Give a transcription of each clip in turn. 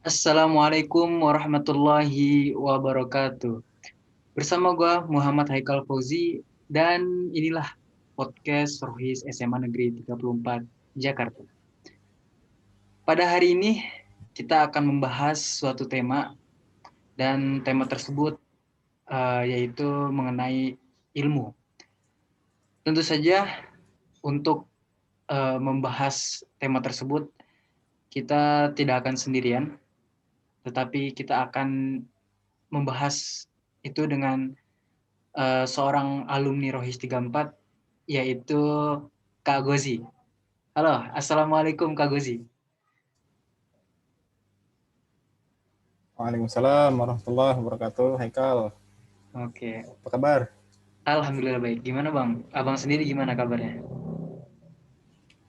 Assalamualaikum warahmatullahi wabarakatuh. Bersama gue Muhammad Haikal Fauzi dan inilah podcast Rohis SMA Negeri 34 Jakarta. Pada hari ini kita akan membahas suatu tema dan tema tersebut yaitu mengenai ilmu. Tentu saja untuk membahas tema tersebut kita tidak akan sendirian, tetapi kita akan membahas itu dengan seorang alumni Rohis 34 yaitu Kak Gozi. Halo, Assalamualaikum Kak Gozi. Waalaikumsalam warahmatullahi wabarakatuh. Haikal, Oke, apa kabar? Alhamdulillah baik. Gimana Bang? Abang sendiri gimana kabarnya?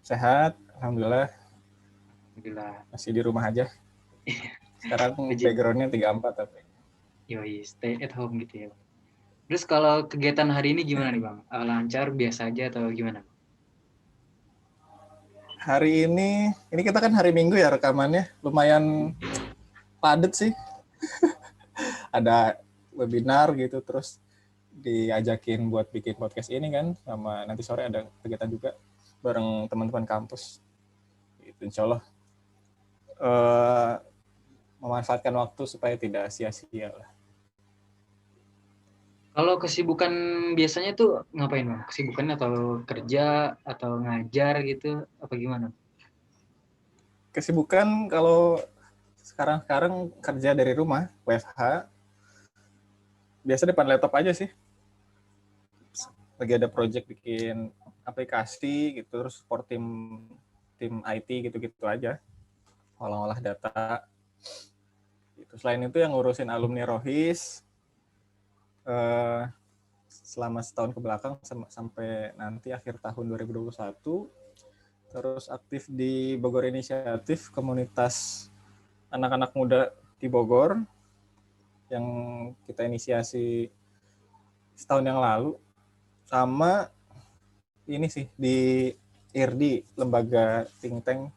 Sehat, alhamdulillah. Alhamdulillah. Masih di rumah aja. Sekarang Puji. backgroundnya 34 tapi. Yoi, stay at home gitu ya. Terus kalau kegiatan hari ini gimana nih Bang? Lancar, biasa aja atau gimana? Hari ini kita kan hari Minggu ya rekamannya. Lumayan padat sih. Ada webinar gitu, terus diajakin buat bikin podcast ini kan. Sama nanti sore ada kegiatan juga bareng teman-teman kampus. Gitu, insya Allah memanfaatkan waktu supaya tidak sia-sia lah. Kalau kesibukan biasanya tuh ngapain Bang? Kesibukannya atau kerja atau ngajar gitu apa gimana? Kesibukan kalau sekarang kerja dari rumah, WFH, biasa depan laptop aja sih. Lagi ada project bikin aplikasi gitu, terus support tim tim IT gitu-gitu aja, olah-olah data gitu. Selain itu yang ngurusin alumni Rohis eh, selama setahun ke belakang sampai nanti akhir tahun 2021, terus aktif di Bogor Inisiatif, komunitas anak-anak muda di Bogor yang kita inisiasi setahun yang lalu, sama ini sih di IRDI, lembaga think tank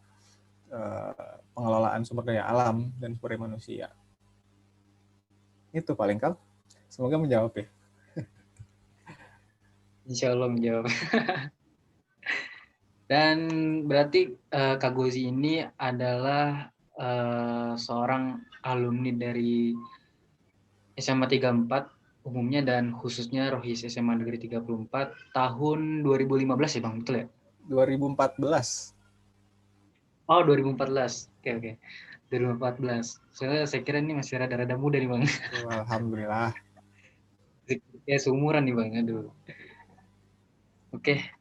pengelolaan sumber daya alam dan sumber daya manusia. Itu paling Kal. Semoga menjawab ya. Insya Allah menjawab. Dan berarti Kak Gozi ini adalah seorang alumni dari SMA 34 umumnya dan khususnya Rohis SMA Negeri 34 tahun 2015 ya Bang, betul ya? 2014. Oh 2014, oke. 2014. Saya kira ini masih rada-rada muda nih Bang. Oh, alhamdulillah. Ya seumuran nih Bang, aduh. Oke,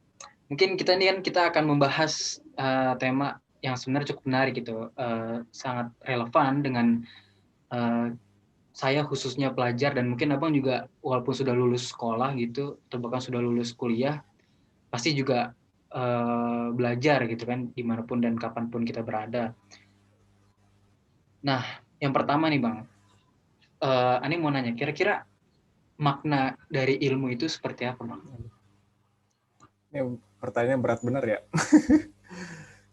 mungkin kita akan membahas tema yang sebenarnya cukup menarik gitu, sangat relevan dengan uh, saya khususnya pelajar dan mungkin abang juga walaupun sudah lulus sekolah gitu atau bahkan sudah lulus kuliah pasti juga belajar gitu kan dimanapun dan kapanpun kita berada. Nah, yang pertama nih Bang, Ani mau nanya kira-kira makna dari ilmu itu seperti apa Bang? Ini pertanyaan berat bener ya.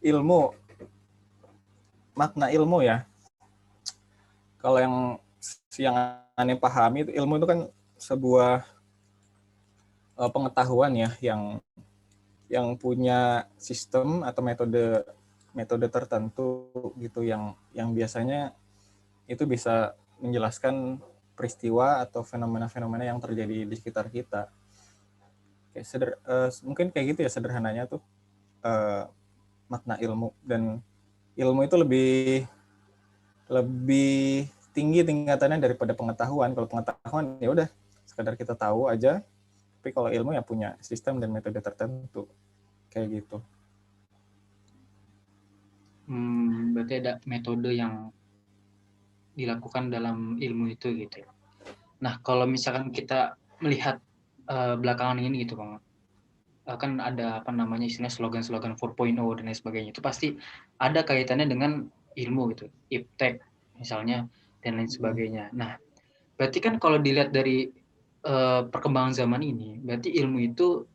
Ilmu, makna ilmu ya. Kalau yang aneh pahami, ilmu itu kan sebuah pengetahuan ya yang punya sistem atau metode metode tertentu gitu yang biasanya itu bisa menjelaskan peristiwa atau fenomena-fenomena yang terjadi di sekitar kita. Mungkin kayak gitu ya sederhananya tuh makna ilmu. Dan ilmu itu lebih lebih tinggi tingkatannya daripada pengetahuan. Kalau pengetahuan ya udah sekedar kita tahu aja, tapi kalau ilmu ya punya sistem dan metode tertentu kayak gitu. Berarti ada metode yang dilakukan dalam ilmu itu gitu. Nah, kalau misalkan kita melihat belakangan ini gitu Bang, kan ada apa namanya istilah slogan-slogan 4.0 dan lain sebagainya. Itu pasti ada kaitannya dengan ilmu gitu, iptek misalnya dan lain sebagainya. Nah, berarti kan kalau dilihat dari perkembangan zaman ini, berarti ilmu itu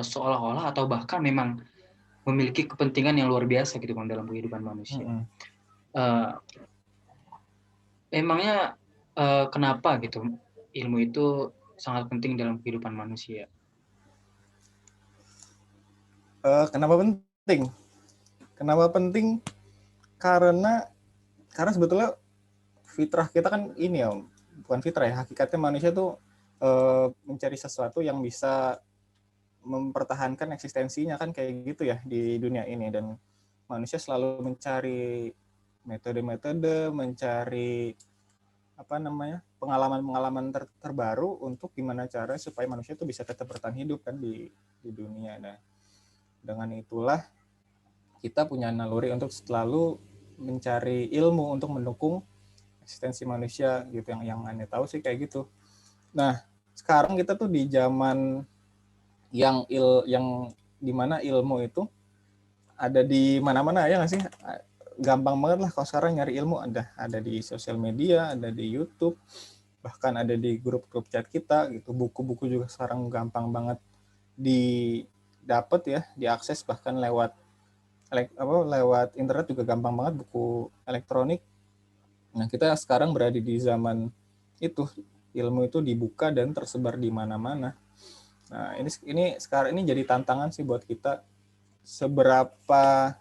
seolah-olah atau bahkan memang memiliki kepentingan yang luar biasa gitu Bang dalam kehidupan manusia. Mm-mm. Uh, emangnya kenapa gitu ilmu itu sangat penting dalam kehidupan manusia? Kenapa penting? Kenapa penting? Karena sebetulnya fitrah kita kan ini ya, bukan fitrah ya, hakikatnya manusia tuh mencari sesuatu yang bisa mempertahankan eksistensinya kan kayak gitu ya di dunia ini, dan manusia selalu mencari metode-metode, mencari pengalaman-pengalaman terbaru untuk gimana cara supaya manusia itu bisa tetap bertahan hidup kan di dunia. Nah, dengan itulah kita punya naluri untuk selalu mencari ilmu untuk mendukung eksistensi manusia gitu, yang aneh tahu sih kayak gitu. Nah, sekarang kita tuh di zaman yang dimana ilmu itu ada di mana-mana ya nggak sih? Gampang banget lah kalau sekarang nyari ilmu, ada di sosial media, ada di YouTube, bahkan ada di grup-grup chat kita gitu. Buku-buku juga sekarang gampang banget didapat ya, diakses, bahkan lewat internet juga gampang banget, buku elektronik. Nah, kita sekarang berada di zaman itu, ilmu itu dibuka dan tersebar di mana-mana. Nah, ini sekarang ini jadi tantangan sih buat kita, seberapa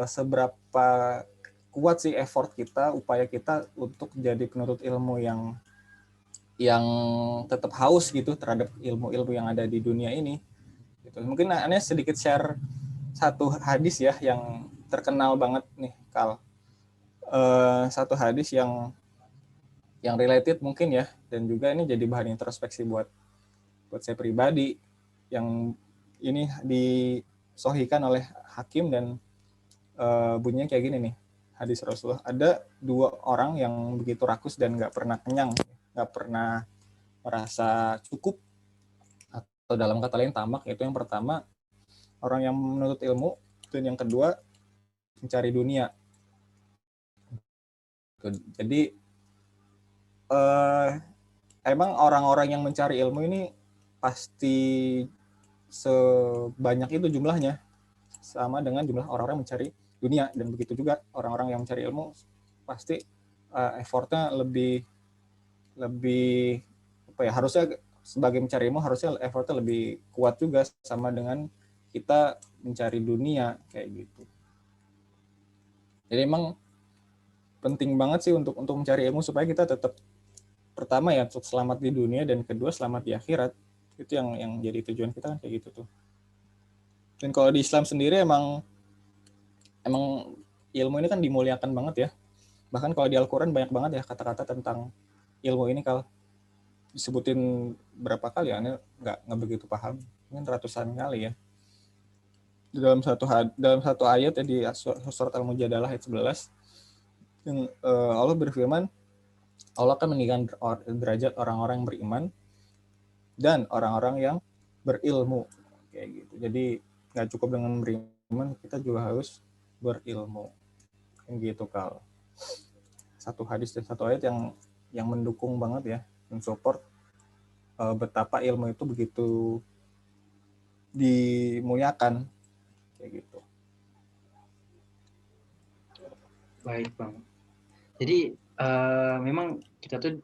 seberapa kuat sih effort kita, upaya kita untuk jadi penuntut ilmu yang tetap haus gitu terhadap ilmu-ilmu yang ada di dunia ini. Gitu. Mungkin aneh sedikit share satu hadis ya yang terkenal banget nih, Kal. Satu hadis yang related mungkin ya, dan juga ini jadi bahan introspeksi buat saya pribadi, yang ini disohikan oleh Hakim, dan bunyinya kayak gini nih, hadis Rasulullah. Ada dua orang yang begitu rakus dan nggak pernah kenyang, nggak pernah merasa cukup, atau dalam kata lain tamak. Yaitu yang pertama orang yang menuntut ilmu, dan yang kedua mencari dunia. Jadi emang orang-orang yang mencari ilmu ini pasti sebanyak itu jumlahnya, sama dengan jumlah orang-orang mencari dunia. Dan begitu juga orang-orang yang mencari ilmu pasti effortnya lebih apa ya, harusnya sebagai mencari ilmu harusnya effortnya lebih kuat juga, sama dengan kita mencari dunia kayak gitu. Jadi emang penting banget sih untuk mencari ilmu supaya kita tetap, pertama ya untuk selamat di dunia, dan kedua selamat di akhirat. Itu yang jadi tujuan kita kan kayak gitu tuh. Dan kalau di Islam sendiri emang ilmu ini kan dimuliakan banget ya. Bahkan kalau di Al-Quran banyak banget ya kata-kata tentang ilmu ini. Kalau disebutin berapa kali ya, nggak begitu paham, mungkin ratusan kali ya. Dalam satu ayat ya, di surat Al-Mujadalah ayat 11, yang Allah berfirman, Allah akan meninggikan derajat orang-orang yang beriman dan orang-orang yang berilmu kayak gitu. Jadi nggak cukup dengan beriman, kita juga harus berilmu kayak gitu, Kal. Satu hadis dan satu ayat yang mendukung banget ya, mensupport betapa ilmu itu begitu dimuliakan kayak gitu. Baik Bang. Jadi memang kita tuh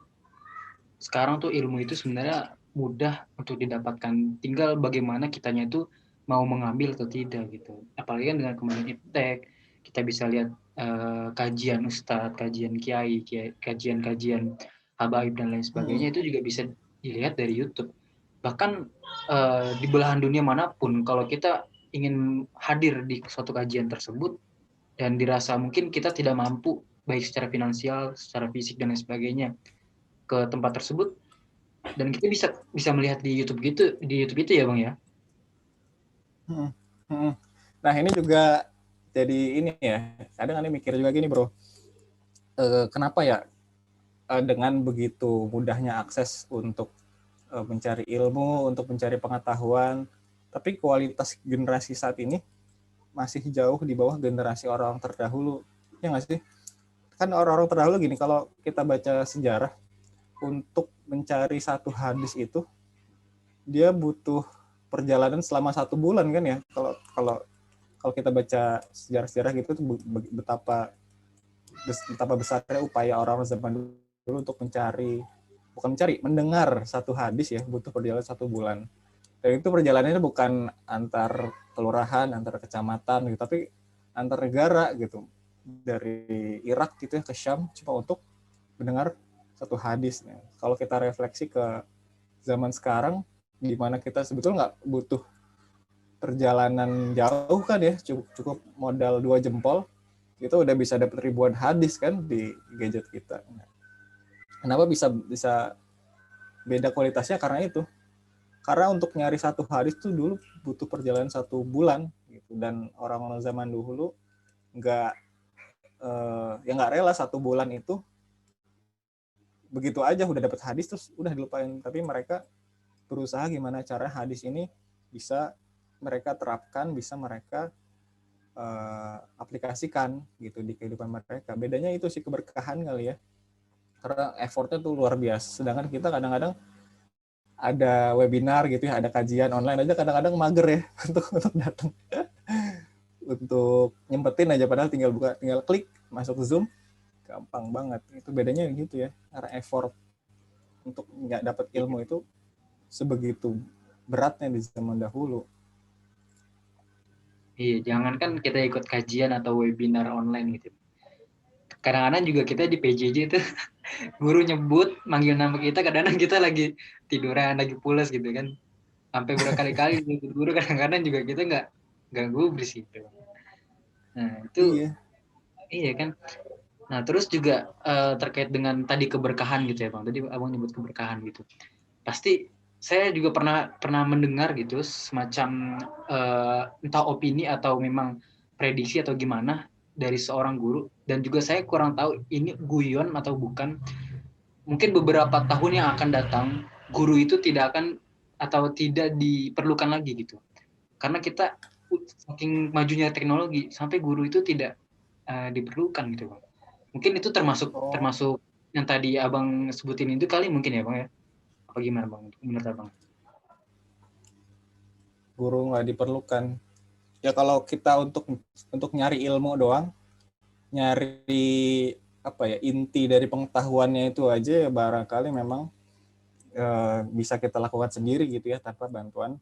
sekarang tuh ilmu itu sebenarnya mudah untuk didapatkan, tinggal bagaimana kitanya itu mau mengambil atau tidak gitu. Apalagi kan dengan kemajuan iptek, kita bisa lihat kajian ustadz, kajian kiai, kajian habaib dan lain sebagainya, itu juga bisa dilihat dari YouTube. Bahkan di belahan dunia manapun, kalau kita ingin hadir di suatu kajian tersebut dan dirasa mungkin kita tidak mampu baik secara finansial, secara fisik dan lain sebagainya ke tempat tersebut, dan kita bisa melihat di YouTube itu ya Bang ya. Nah ini juga jadi ini ya, kadang aneh mikir juga gini bro, kenapa ya dengan begitu mudahnya akses untuk mencari ilmu, untuk mencari pengetahuan, tapi kualitas generasi saat ini masih jauh di bawah generasi orang terdahulu, ya nggak sih? Kan orang-orang terdahulu gini, kalau kita baca sejarah, untuk mencari satu hadis itu dia butuh perjalanan selama 1 bulan kan ya. Kalau kita baca sejarah-sejarah gitu tuh betapa betapa besarnya upaya orang zaman dulu untuk mendengar satu hadis ya, butuh perjalanan 1 bulan. Dan itu perjalanannya bukan antar kelurahan, antar kecamatan gitu, tapi antar negara gitu. Dari Irak gitu ya ke Syam cuma untuk mendengar satu hadis. Nah, kalau kita refleksi ke zaman sekarang, di mana kita sebetulnya nggak butuh perjalanan jauh kan ya, cukup modal 2 jempol, itu udah bisa dapat ribuan hadis kan di gadget kita. Nah, kenapa bisa beda kualitasnya? Karena itu. Karena untuk nyari satu hadis tuh dulu butuh perjalanan 1 bulan gitu, dan orang zaman dulu nggak ya nggak rela 1 bulan itu begitu aja udah dapat hadis terus udah dilupain. Tapi mereka berusaha gimana cara hadis ini bisa mereka terapkan, bisa mereka aplikasikan gitu di kehidupan mereka. Bedanya itu sih, keberkahan kali ya, karena effortnya tuh luar biasa. Sedangkan kita kadang-kadang ada webinar gitu ya, ada kajian online aja kadang-kadang mager ya untuk datang, untuk nyempetin aja, padahal tinggal klik masuk Zoom, gampang banget. Itu bedanya gitu ya, karena effort untuk nggak dapat ilmu itu sebegitu beratnya di zaman dahulu. Iya, jangankan kita ikut kajian atau webinar online gitu. Kadang-kadang juga kita di PJJ itu guru nyebut manggil nama kita, kadang-kadang kita lagi tiduran, lagi pulas gitu kan. Sampai berkali-kali guru, kadang-kadang juga kita nggak gubris gitu. Nah itu Iya. iya kan. Nah terus juga terkait dengan tadi keberkahan gitu ya bang. Tadi abang nyebut keberkahan gitu. Pasti saya juga pernah mendengar gitu semacam entah opini atau memang prediksi atau gimana dari seorang guru, dan juga saya kurang tahu ini guyon atau bukan. Mungkin beberapa tahun yang akan datang guru itu tidak akan atau tidak diperlukan lagi gitu, karena kita saking majunya teknologi sampai guru itu tidak diperlukan gitu bang. Mungkin itu termasuk Oh, termasuk yang tadi abang sebutin itu kali mungkin ya bang ya, apa gimana bang menurut abang? guru nggak diperlukan. Ya kalau kita untuk nyari ilmu doang, nyari apa ya, inti dari pengetahuannya itu aja ya barangkali memang bisa kita lakukan sendiri gitu ya, tanpa bantuan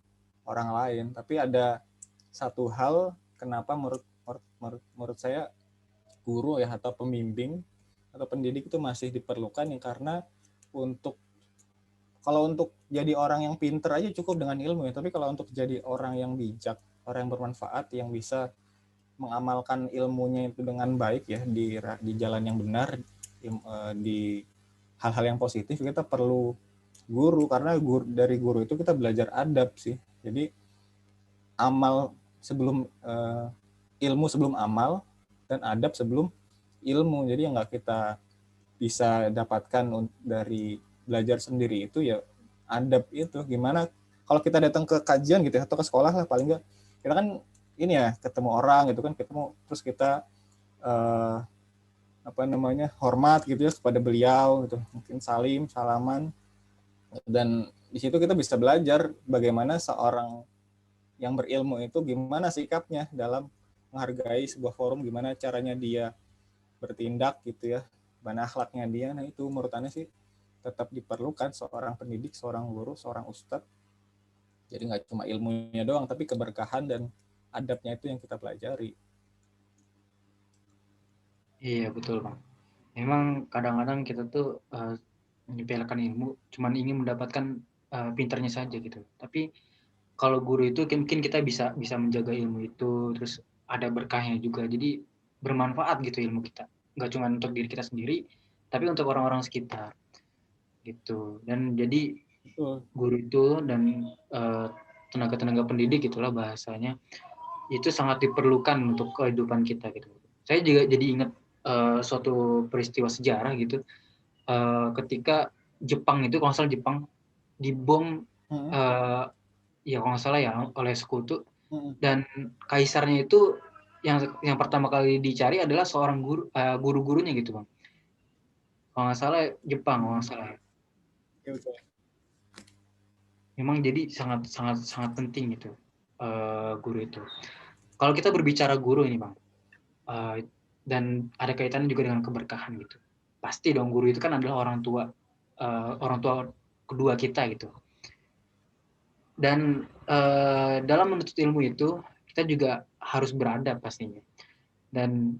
orang lain. Tapi ada satu hal kenapa menurut saya guru ya, atau pembimbing atau pendidik itu masih diperlukan ya, karena untuk kalau untuk jadi orang yang pinter aja cukup dengan ilmu ya, tapi kalau untuk jadi orang yang bijak, orang yang bermanfaat, yang bisa mengamalkan ilmunya itu dengan baik ya, di jalan yang benar, di hal-hal yang positif, kita perlu guru. Karena dari guru itu kita belajar adab sih. Jadi amal sebelum ilmu sebelum amal, dan adab sebelum ilmu. Jadi yang nggak kita bisa dapatkan dari belajar sendiri itu ya adab itu. Gimana kalau kita datang ke kajian gitu ya, atau ke sekolah lah, paling nggak kita kan ini ya, ketemu orang gitu kan, ketemu terus kita eh, apa namanya, hormat gitu ya kepada beliau gitu, mungkin salaman, dan di situ kita bisa belajar bagaimana seorang yang berilmu itu gimana sikapnya dalam menghargai sebuah forum, gimana caranya dia bertindak gitu ya, mana akhlaknya dia. Nah itu menurut Anda sih tetap diperlukan seorang pendidik, seorang guru, seorang ustadz. Jadi nggak cuma ilmunya doang, tapi keberkahan dan adabnya itu yang kita pelajari. Iya betul bang. Memang kadang-kadang kita tuh menyepelekan ilmu, cuman ingin mendapatkan pinternya saja gitu. Tapi kalau guru itu mungkin kita bisa bisa menjaga ilmu itu, terus ada berkahnya juga. Jadi bermanfaat gitu ilmu kita. Nggak cuma untuk diri kita sendiri, tapi untuk orang-orang sekitar gitu. Dan jadi Betul. guru itu dan tenaga-tenaga pendidik itulah bahasanya, itu sangat diperlukan untuk kehidupan kita gitu. Saya juga jadi ingat suatu peristiwa sejarah gitu, ketika Jepang itu, kalau nggak salah Jepang dibom, Hmm. uh, ya kalau nggak salah ya, oleh sekutu, Hmm. dan kaisarnya itu yang pertama kali dicari adalah seorang guru-gurunya gitu bang. Kalau nggak salah Jepang, kalau nggak salah ya. Ya, betul. Memang jadi sangat sangat sangat penting gitu guru itu. Kalau kita berbicara guru ini bang, dan ada kaitannya juga dengan keberkahan gitu. Pasti dong, guru itu kan adalah orang tua kedua kita gitu. Dan dalam menuntut ilmu itu kita juga harus beradab pastinya. Dan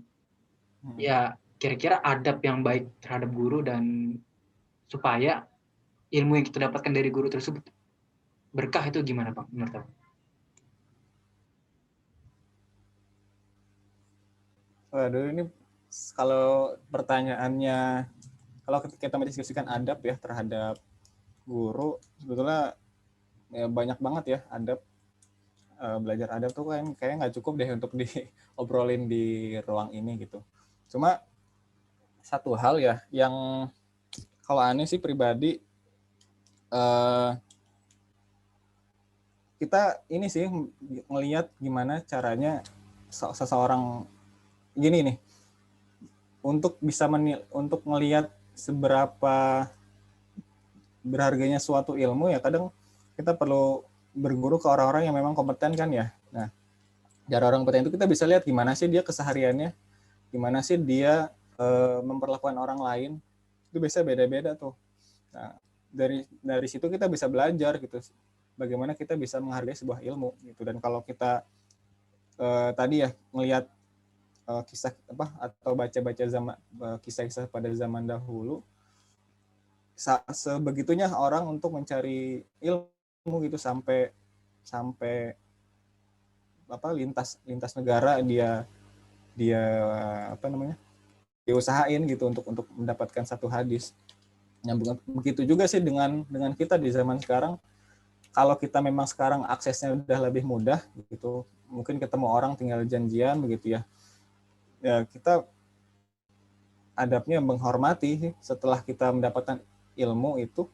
ya kira-kira adab yang baik terhadap guru dan supaya ilmu yang kita dapatkan dari guru tersebut berkah itu gimana Bang menurut Abang? Waduh, ini kalau pertanyaannya, kalau kita mendiskusikan adab ya terhadap guru, sebetulnya ya banyak banget ya adab. Belajar adab tuh kan kayak nggak cukup deh untuk diobrolin di ruang ini gitu. Cuma satu hal ya yang kalau aneh sih pribadi, kita ini sih ngelihat gimana caranya seseorang gini nih, untuk bisa untuk melihat seberapa berharganya suatu ilmu ya kadang kita perlu berguru ke orang-orang yang memang kompeten kan ya. Nah, dari orang kompeten itu kita bisa lihat gimana sih dia kesehariannya, gimana sih dia memperlakukan orang lain, itu biasanya beda-beda tuh. Nah, dari situ kita bisa belajar gitu, bagaimana kita bisa menghargai sebuah ilmu gitu. Dan kalau kita tadi ya melihat kisah apa atau baca-baca kisah-kisah pada zaman dahulu, sebegitunya orang untuk mencari ilmu gitu sampai apa lintas negara dia dia apa namanya diusahain gitu untuk mendapatkan satu hadis. Nah, begitu juga sih dengan kita di zaman sekarang. Kalau kita memang sekarang aksesnya udah lebih mudah gitu, mungkin ketemu orang tinggal janjian begitu ya. Ya kita adabnya menghormati setelah kita mendapatkan ilmu itu,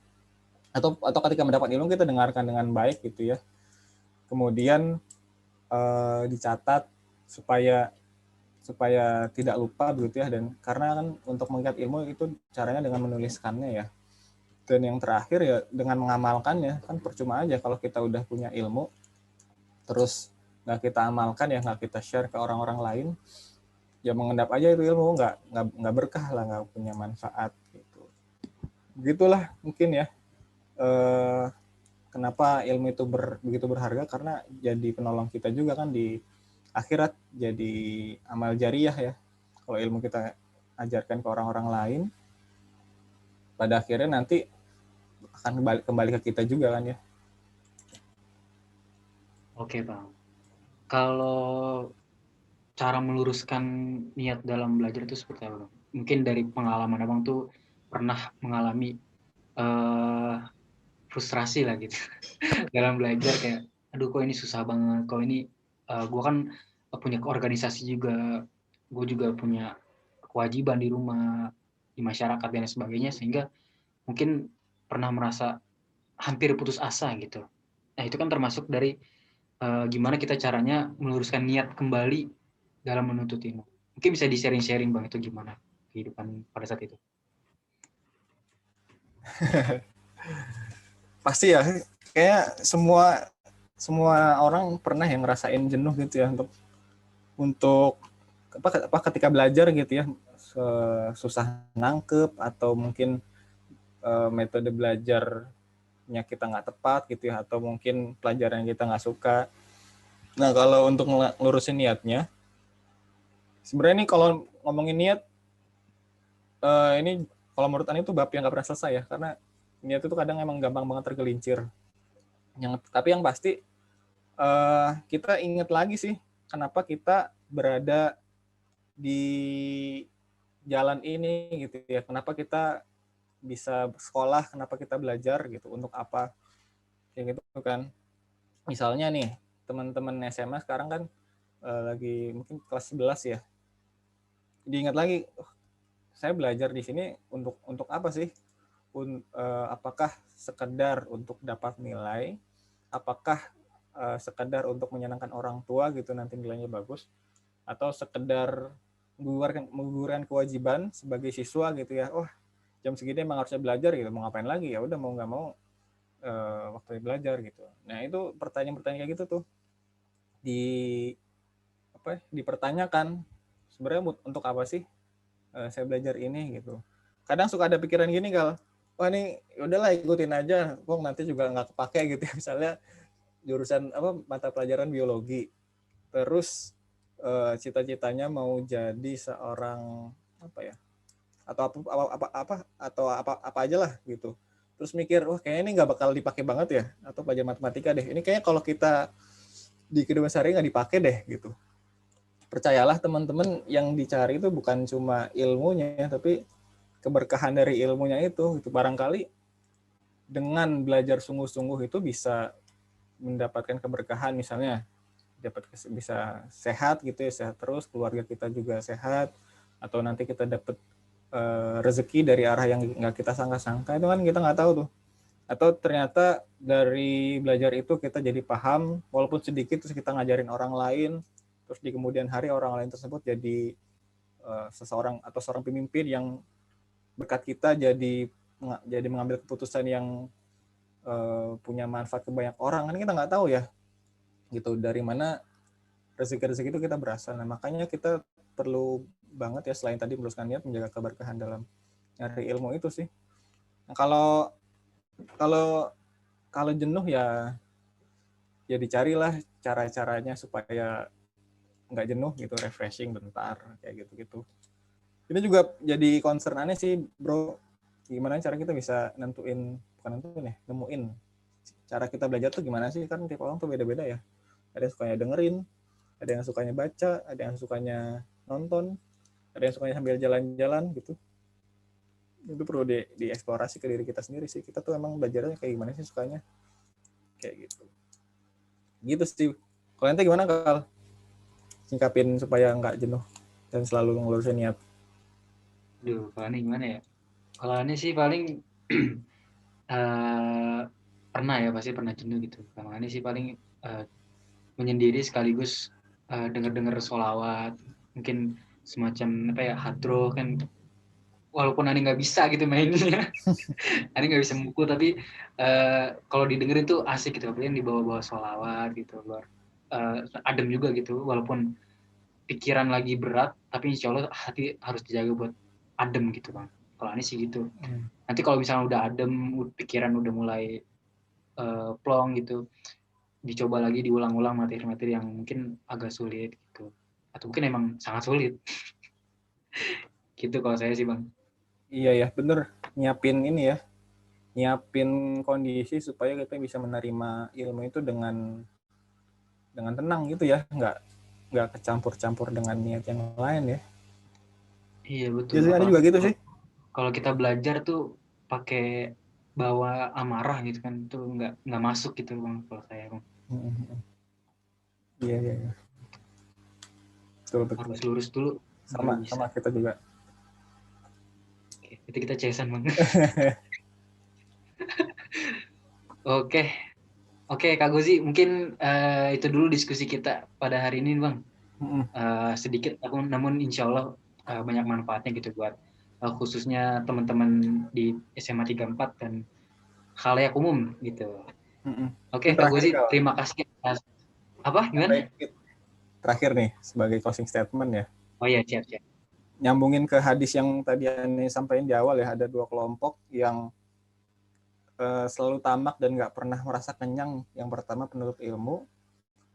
atau ketika mendapat ilmu kita dengarkan dengan baik gitu ya. Kemudian dicatat supaya tidak lupa begitu ya. Dan karena kan untuk mengingat ilmu itu caranya dengan menuliskannya ya. Dan yang terakhir ya dengan mengamalkannya. Kan percuma aja kalau kita udah punya ilmu terus nggak kita amalkan ya, nggak kita share ke orang-orang lain, ya mengendap aja itu ilmu, nggak berkah lah, nggak punya manfaat gitu. Begitulah mungkin ya kenapa ilmu itu begitu berharga, karena jadi penolong kita juga kan di akhirat, jadi amal jariah ya. Kalau ilmu kita ajarkan ke orang-orang lain, pada akhirnya nanti akan kembali ke kita juga kan ya. Oke Bang. Kalau cara meluruskan niat dalam belajar itu seperti apa Bang? Mungkin dari pengalaman Abang tuh pernah mengalami frustrasi lah gitu dalam belajar, kayak aduh kok ini susah banget, kok ini gue kan punya organisasi juga, gue juga punya kewajiban di rumah, di masyarakat dan sebagainya, sehingga mungkin pernah merasa hampir putus asa gitu. Nah itu kan termasuk dari gimana kita caranya meluruskan niat kembali dalam menuntut ilmu. Mungkin bisa di-sharing-sharing Bang, itu gimana kehidupan pada saat itu? Pasti ya, kayak semua orang pernah yang ngerasain jenuh gitu ya untuk apa ketika belajar gitu ya, susah nangkep atau mungkin metode belajarnya kita nggak tepat gitu ya, atau mungkin pelajaran kita nggak suka. Nah, kalau untuk ngelurusin niatnya, sebenarnya ini kalau ngomongin niat, ini kalau menurut Ani itu bab yang nggak pernah selesai ya, karena niat itu kadang emang gampang banget tergelincir. Tapi yang pasti kita ingat lagi sih kenapa kita berada di jalan ini gitu ya, kenapa kita bisa sekolah, kenapa kita belajar gitu, untuk apa kayak gitu kan. Misalnya nih teman-teman SMA sekarang kan lagi mungkin kelas 11 ya, diingat lagi, saya belajar di sini untuk apa sih? Apakah sekedar untuk dapat nilai? Apakah sekedar untuk menyenangkan orang tua gitu nanti nilainya bagus? Atau sekedar menggugurkan kewajiban sebagai siswa gitu ya? Oh, jam segini emang harusnya belajar gitu, mau ngapain lagi, ya udah mau nggak mau waktunya belajar gitu. Nah itu pertanyaan-pertanyaan kayak gitu tuh di apa dipertanyakan sebenarnya untuk apa sih saya belajar ini gitu. Kadang suka ada pikiran gini, Kal, wah ini udahlah ikutin aja, kok nanti juga nggak kepake gitu ya. Misalnya jurusan mata pelajaran biologi, terus cita-citanya mau jadi seorang apa ya, atau apa aja lah gitu. Terus mikir, wah kayaknya ini nggak bakal dipakai banget ya, atau pelajaran matematika deh. Ini kayaknya kalau kita di kehidupan sehari nggak dipakai deh gitu. Percayalah teman-teman, yang dicari itu bukan cuma ilmunya, tapi keberkahan dari ilmunya itu. Itu barangkali dengan belajar sungguh-sungguh itu bisa mendapatkan keberkahan, misalnya bisa sehat gitu ya, sehat terus, keluarga kita juga sehat, atau nanti kita dapat rezeki dari arah yang nggak kita sangka-sangka, itu kan kita nggak tahu tuh. Atau ternyata dari belajar itu kita jadi paham, walaupun sedikit, terus kita ngajarin orang lain, terus di kemudian hari orang lain tersebut jadi seseorang atau seorang pemimpin yang berkat kita jadi mengambil keputusan yang punya manfaat ke banyak orang, kan kita nggak tahu ya gitu dari mana rezeki-rezeki itu kita berasal. Nah makanya kita perlu banget ya, selain tadi meluruskan niat, menjaga keberkahan dalam nyari ilmu itu sih. Nah, kalau jenuh ya dicarilah cara-caranya supaya nggak jenuh gitu, refreshing bentar kayak gitu-gitu. Ini juga jadi concern aneh sih bro, gimana cara kita bisa nemuin cara kita belajar tuh gimana sih, kan tiap orang tuh beda-beda ya. Ada yang sukanya dengerin, ada yang sukanya baca, ada yang sukanya nonton, ada yang sukanya sambil jalan-jalan gitu. Itu perlu dieksplorasi ke diri kita sendiri sih, kita tuh emang belajarnya kayak gimana sih sukanya, kayak gitu sih. Kalau nanti gimana Kal singkapin supaya nggak jenuh dan selalu ngelurusin niat? Duh, kalau ini gimana ya? Kalau ini sih paling pernah ya, pasti pernah jenuh gitu. Kalau ini sih paling menyendiri sekaligus dengar-dengar sholawat, mungkin semacam apa ya, hadroh kan, walaupun Ani nggak bisa gitu mainnya. Ani nggak bisa buku, tapi kalau didengerin tuh asik gitu, apalagi dibawa-bawa sholawat gitu, adem juga gitu, walaupun pikiran lagi berat, tapi insya Allah hati harus dijaga buat adem gitu bang. Kalau Ani sih gitu. Nanti kalau misalnya udah adem, pikiran udah mulai plong gitu, dicoba lagi diulang-ulang materi-materi yang mungkin agak sulit gitu, atau mungkin emang sangat sulit. Gitu kalau saya sih bang. Iya ya, bener, nyiapin kondisi supaya kita bisa menerima ilmu itu dengan tenang gitu ya, nggak kecampur-campur dengan niat yang lain ya. Iya betul. Jadi ada Apalagi juga gitu sih. kalau kita belajar tuh pakai bawa amarah gitu kan, tuh nggak masuk gitu bang kalau saya bang. Iya iya iya. Betul betul. Harus lurus dulu baru bisa. Sama kita juga. Oke, itu kita cesan bang. Oke. Oke, Kak Gozi, mungkin itu dulu diskusi kita pada hari ini, Bang. Sedikit, namun insya Allah banyak manfaatnya gitu buat khususnya teman-teman di SMA 34 dan khalayak umum gitu. Oke, Kak Terakhir Gozi, Kal, terima kasih. Apa? Gimana? terakhir nih sebagai closing statement ya. Oh iya, siap. Nyambungin ke hadis yang tadi Ani sampaikan di awal ya, ada dua kelompok yang selalu tamak dan nggak pernah merasa kenyang. Yang pertama penuntut ilmu,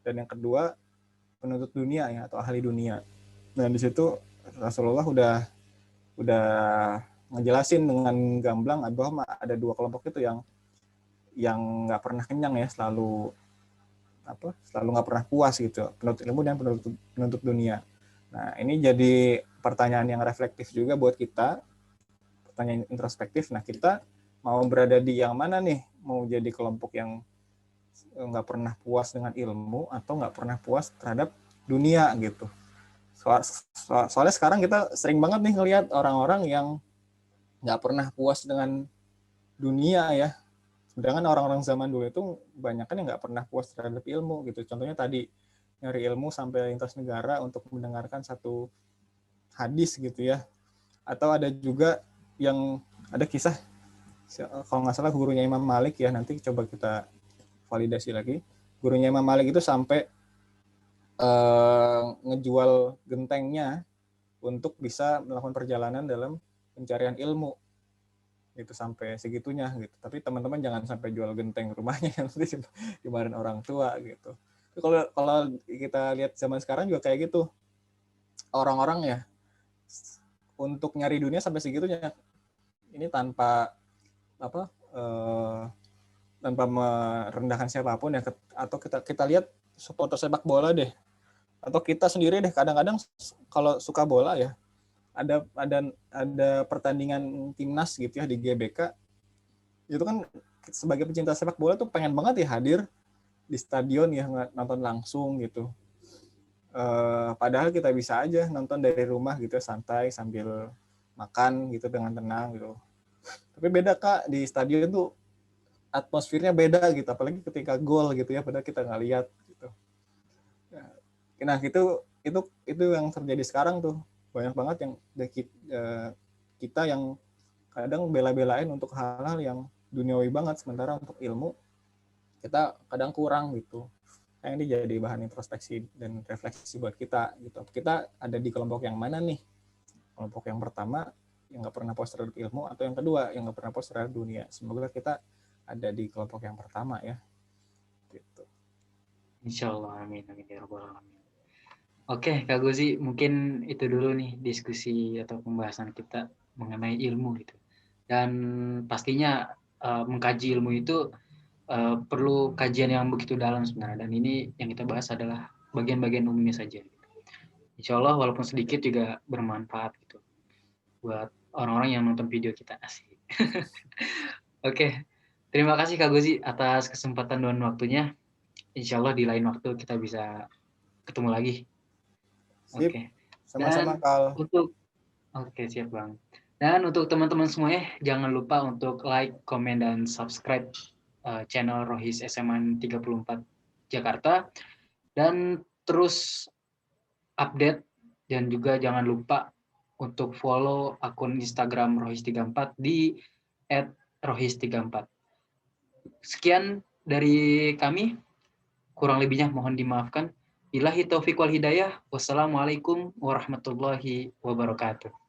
dan yang kedua penuntut dunia ya, atau ahli dunia. Nah di situ Rasulullah udah ngejelasin dengan gamblang bahwa ada dua kelompok itu yang nggak pernah kenyang ya, selalu nggak pernah puas gitu, penuntut ilmu dan penuntut dunia. Nah ini jadi pertanyaan yang reflektif juga buat kita, pertanyaan introspektif. Nah kita mau berada di yang mana nih? Mau jadi kelompok yang nggak pernah puas dengan ilmu atau nggak pernah puas terhadap dunia gitu. Soalnya sekarang kita sering banget nih ngelihat orang-orang yang nggak pernah puas dengan dunia ya. Sedangkan orang-orang zaman dulu itu banyak kan yang nggak pernah puas terhadap ilmu gitu. Contohnya tadi nyari ilmu sampai lintas negara untuk mendengarkan satu hadis gitu ya. Atau ada juga yang ada kisah, kalau nggak salah gurunya Imam Malik ya, nanti coba kita validasi lagi. Gurunya Imam Malik itu sampai ngejual gentengnya untuk bisa melakukan perjalanan dalam pencarian ilmu gitu sampai segitunya gitu. Tapi teman-teman jangan sampai jual genteng rumahnya yang nanti dimarahin orang tua gitu. Kalau kita lihat zaman sekarang juga kayak gitu, orang-orang ya untuk nyari dunia sampai segitunya, ini tanpa apa tanpa merendahkan siapapun ya, atau kita lihat supporter sepak bola deh, atau kita sendiri deh, kadang-kadang kalau suka bola ya, ada pertandingan timnas gitu ya di GBK, itu kan sebagai pecinta sepak bola tuh pengen banget ya hadir di stadion ya, nonton langsung gitu. Padahal kita bisa aja nonton dari rumah gitu santai sambil makan gitu dengan tenang gitu. Tapi beda Kak, di stadion tuh atmosfernya beda gitu, apalagi ketika gol gitu ya, padahal kita nggak lihat gitu. Nah itu yang terjadi sekarang tuh, banyak banget yang kita yang kadang bela-belain untuk hal-hal yang duniawi banget, sementara untuk ilmu kita kadang kurang gitu. Nah, ini jadi bahan introspeksi dan refleksi buat kita gitu. Kita ada di kelompok yang mana nih? Kelompok yang pertama yang nggak pernah puas terhadap ilmu, atau yang kedua yang nggak pernah puas terhadap dunia? Semoga kita ada di kelompok yang pertama ya. Gitu. Insya Allah, amin, amin ya rabbal alamin. Oke, Kak Gozi, mungkin itu dulu nih diskusi atau pembahasan kita mengenai ilmu gitu. Dan pastinya mengkaji ilmu itu perlu kajian yang begitu dalam sebenarnya. Dan ini yang kita bahas adalah bagian-bagian umumnya saja. Insya Allah walaupun sedikit juga bermanfaat gitu buat orang-orang yang nonton video kita. Asik. Oke, terima kasih Kak Gozi atas kesempatan dan waktunya. Insya Allah di lain waktu kita bisa ketemu lagi. Sip, Oke. sama-sama Dan Kal. Oke, siap Bang. Dan untuk teman-teman semuanya, jangan lupa untuk like, komen, dan subscribe channel Rohis SMA 34 Jakarta. Dan terus update, dan juga jangan lupa untuk follow akun Instagram Rohis34 di @rohis34. Sekian dari kami, kurang lebihnya mohon dimaafkan. Billahi taufiq wal hidayah. Wassalamualaikum warahmatullahi wabarakatuh.